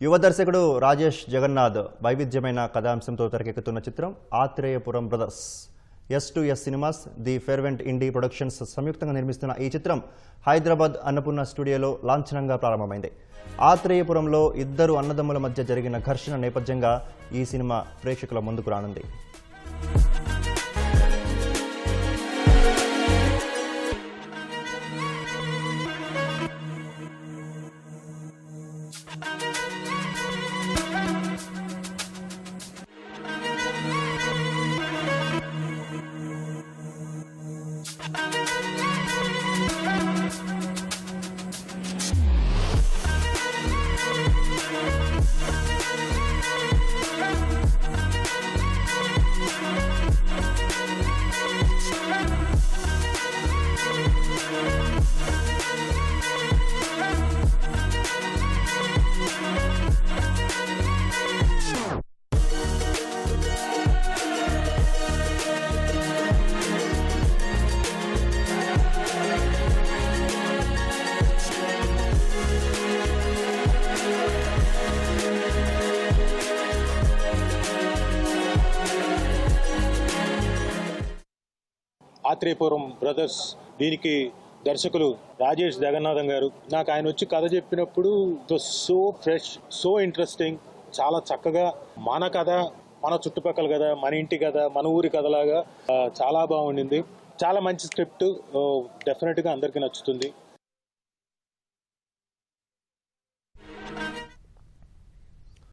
యువ దర్శకుడు రాజేష్ జగన్నాథ్ వైవిధ్యమైన కథాంశంతో తెరకెక్కుతున్న చిత్రం Atreyapuram brothers. S2S cinemas, the fervent INDI productions సంయుక్తంగా నిర్మిస్తున్న ఈ చిత్రం హైదరాబాద్ అన్నపూర్ణ స్టూడియోలో లాంఛనంగా ప్రారంభమైంది. ఆత్రేయపురంలో ఇద్దరు అన్నదమ్ముల మధ్య జరిగిన ఘర్షణ నేపథ్యంగా ఈ సినిమా ప్రేక్షకుల ముందుకు రానుంది. ఆత్రేయపురం బ్రదర్స్, దీనికి దర్శకులు రాజేష్ జగన్నాథం గారు. నాకు ఆయన వచ్చి కథ చెప్పినప్పుడు సో ఫ్రెష్, సో ఇంట్రెస్టింగ్, చాలా చక్కగా మన కథ, మన చుట్టుపక్కల కథ, మన ఇంటి కథ, మన ఊరి కథలాగా చాలా బాగుండింది. చాలా మంచి స్క్రిప్ట్, డెఫినెట్గా అందరికీ నచ్చుతుంది.